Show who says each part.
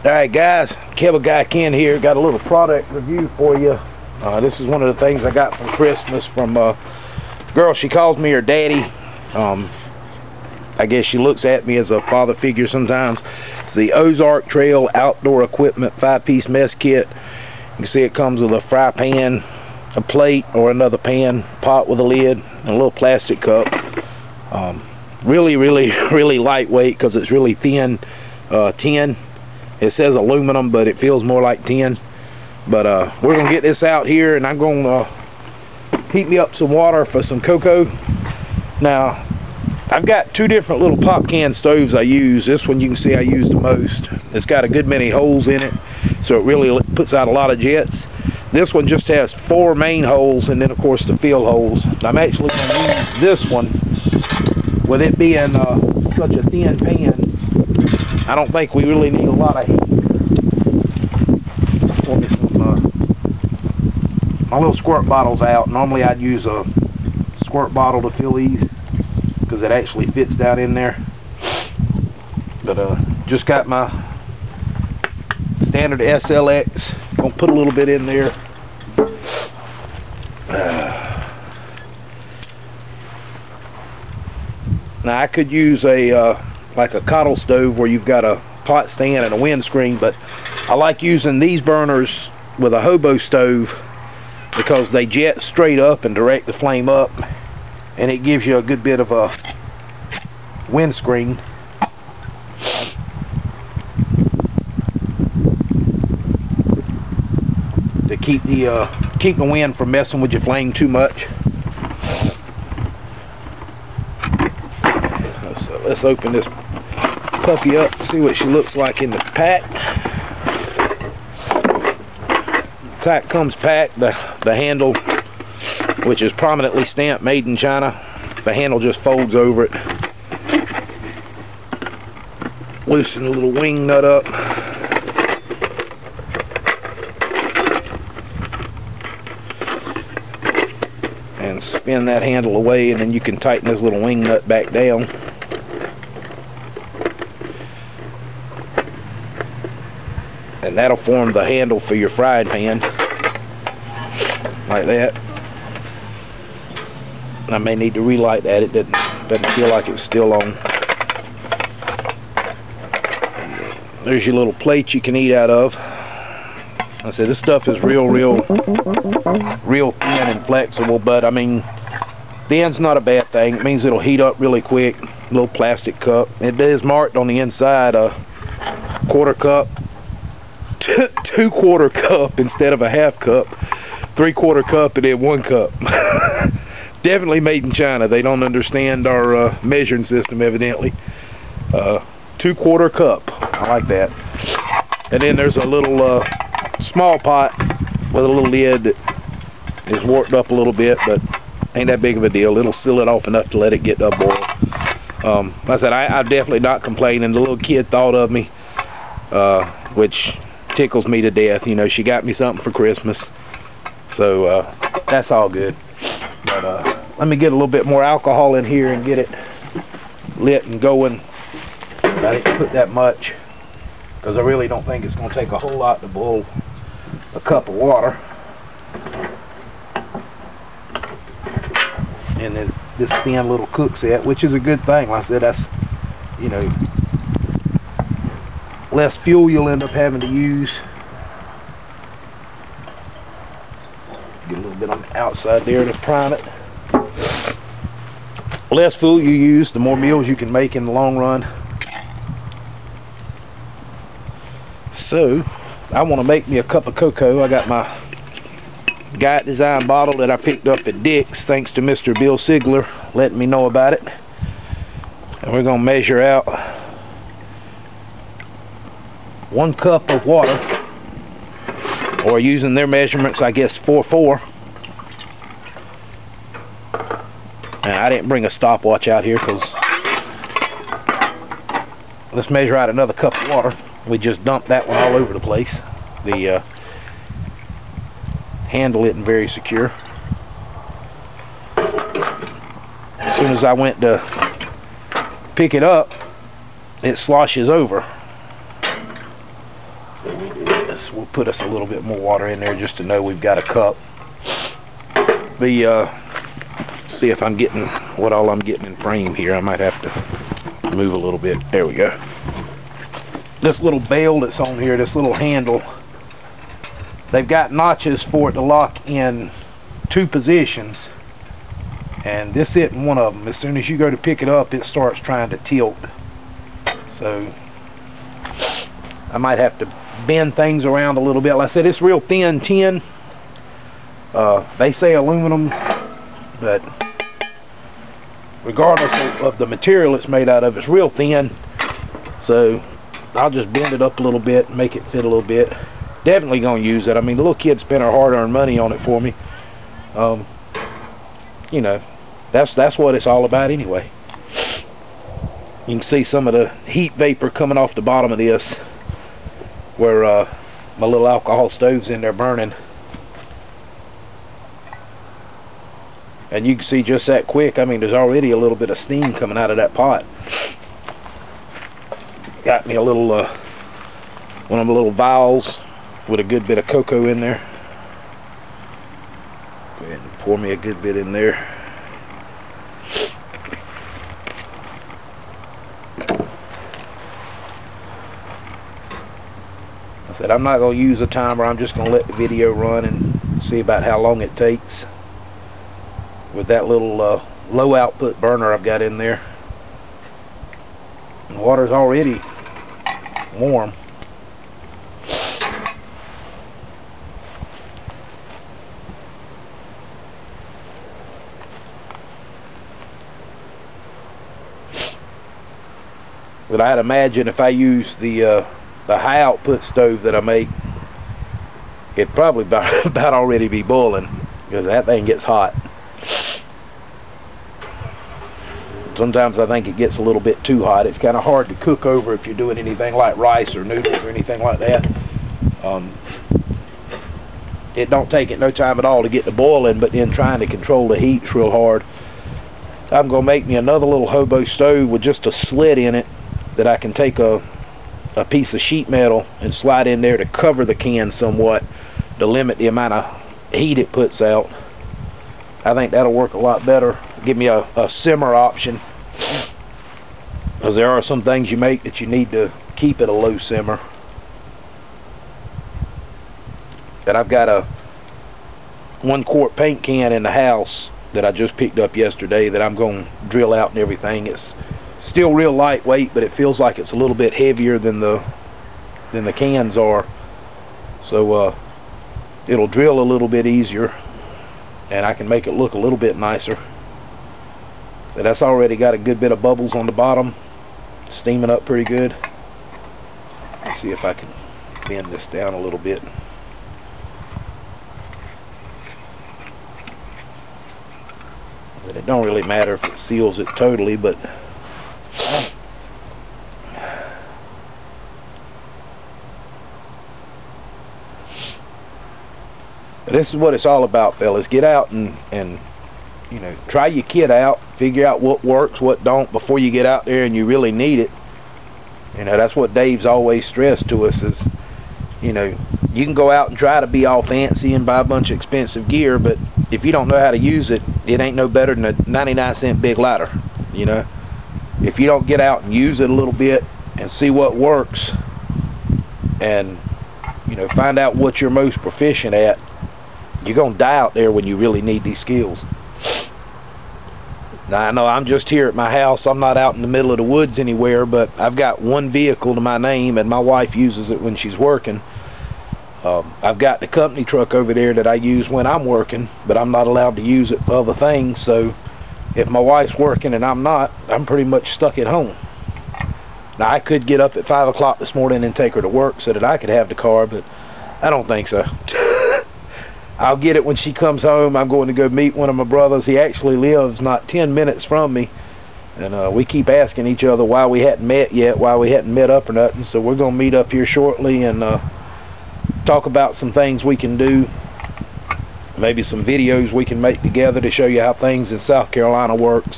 Speaker 1: Alright guys, Cable Guy Ken here. Got a little product review for you. This is one of the things I got from Christmas from a girl. She calls me her daddy. I guess she looks at me as a father figure sometimes. It's the Ozark Trail Outdoor Equipment 5-piece mess kit. You can see it comes with a fry pan, a plate or another pan, pot with a lid, and a little plastic cup. Really lightweight because it's really thin tin. It says aluminum, but it feels more like tin. But we're gonna get this out here, and I'm gonna heat me up some water for some cocoa. Now, I've got two different little pop can stoves I use. This one you can see I use the most. It's got a good many holes in it, so it really puts out a lot of jets. This one just has 4 main holes, and then of course the fill holes. I'm actually gonna use this one, with it being such a thin pan. I don't think we really need a lot of heat. Pour me some, my little squirt bottle's out. Normally I'd use a squirt bottle to fill these because it actually fits down in there. But just got my standard SLX. Gonna put a little bit in there. Now I could use a like a cottle stove where you've got a pot stand and a windscreen, but I like using these burners with a hobo stove because they jet straight up and direct the flame up, and it gives you a good bit of a windscreen. To keep the wind from messing with your flame too much. So let's open this puppy up, see what she looks like in the pack. The pack comes packed. The handle, which is prominently stamped made in China, the handle just folds over it. Loosen the little wing nut up. And spin that handle away, and then you can tighten this little wing nut back down. And that'll form the handle for your frying pan, like that. I may need to relight that. It doesn't feel like it's still on. There's your little plate you can eat out of. I said this stuff is real thin and flexible, but I mean, thin's not a bad thing. It means it'll heat up really quick. Little plastic cup. It is marked on the inside a 1/4 cup. 2/4 cup instead of a 1/2 cup, 3/4 cup, and then 1 cup. Definitely made in China. They don't understand our measuring system, evidently. 2/4 cup. I like that. And then there's a little small pot with a little lid that is warped up a little bit, but ain't that big of a deal. It'll seal it off enough to let it get up boil. Like I said, I'm definitely not complaining. The little kid thought of me, which tickles me to death. You know, she got me something for Christmas, so that's all good. But let me get a little bit more alcohol in here and get it lit and going. I didn't put that much because I really don't think it's going to take a whole lot to boil a cup of water. And then this thin little cook set, which is a good thing. Like I said, that's, you know, less fuel you'll end up having to use. Get a little bit on the outside there to prime it. The less fuel you use, the more meals you can make in the long run. So, I want to make me a cup of cocoa. I got my Guide Design bottle that I picked up at Dick's, thanks to Mr. Bill Sigler letting me know about it. And we're going to measure out 1 cup of water, or using their measurements, I guess 4/4. And I didn't bring a stopwatch out here because let's measure out another cup of water. We just dumped that one all over the place. The handle isn't very secure. As soon as I went to pick it up, it sloshes over. So we do this. We'll put us a little bit more water in there just to know we've got a cup. See if I'm getting what all I'm getting in frame here. I might have to move a little bit. There we go. This little bell that's on here, this little handle, they've got notches for it to lock in 2 positions, and this isn't one of them. As soon as you go to pick it up, it starts trying to tilt. So I might have to bend things around a little bit. Like I said, it's real thin tin. They say aluminum, but regardless of the material it's made out of, it's real thin. So I'll just bend it up a little bit and make it fit a little bit. Definitely gonna use it. I mean, the little kids spent our hard-earned money on it for me. You know, that's what it's all about anyway. You can see some of the heat vapor coming off the bottom of this, where my little alcohol stove's in there burning. And you can see just that quick, I mean, there's already a little bit of steam coming out of that pot. Got me a little, one of the little vials with a good bit of cocoa in there. Go ahead and pour me a good bit in there. I said I'm not going to use a timer. I'm just going to let the video run and see about how long it takes with that little low output burner I've got in there. The water's already warm. But I'd imagine if I use the high output stove that I make, it'd probably about already be boiling, because that thing gets hot. Sometimes I think it gets a little bit too hot. It's kind of hard to cook over if you're doing anything like rice or noodles or anything like that. It don't take it no time at all to get to boiling, but then trying to control the heat's real hard. I'm going to make me another little hobo stove with just a slit in it that I can take a piece of sheet metal and slide in there to cover the can somewhat to limit the amount of heat it puts out. I think that'll work a lot better. Give me a simmer option, because there are some things you make that you need to keep at a low simmer. And I've got a 1-quart paint can in the house that I just picked up yesterday that I'm going to drill out and everything. It's still real lightweight, but it feels like it's a little bit heavier than the cans are. So it'll drill a little bit easier, and I can make it look a little bit nicer. But that's already got a good bit of bubbles on the bottom, steaming up pretty good. Let's see if I can bend this down a little bit. But it don't really matter if it seals it totally, but this is what it's all about, fellas. Get out and you know, try your kit out, figure out what works, what don't, before you get out there and you really need it. You know, that's what Dave's always stressed to us is, you know, you can go out and try to be all fancy and buy a bunch of expensive gear, but if you don't know how to use it, it ain't no better than a 99-cent big lighter. You know, if you don't get out and use it a little bit and see what works, and you know, find out what you're most proficient at, you're gonna die out there when you really need these skills. Now I know I'm just here at my house. I'm not out in the middle of the woods anywhere, but I've got one vehicle to my name, and my wife uses it when she's working. I've got the company truck over there that I use when I'm working, but I'm not allowed to use it for other things. So if my wife's working and I'm not, I'm pretty much stuck at home. Now I could get up at 5 o'clock this morning and take her to work so that I could have the car, but I don't think so. I'll get it when she comes home. I'm going to go meet one of my brothers. He actually lives not 10 minutes from me, and we keep asking each other why we hadn't met yet, why we hadn't met up or nothing. So we're going to meet up here shortly and talk about some things we can do, maybe some videos we can make together to show you how things in South Carolina works.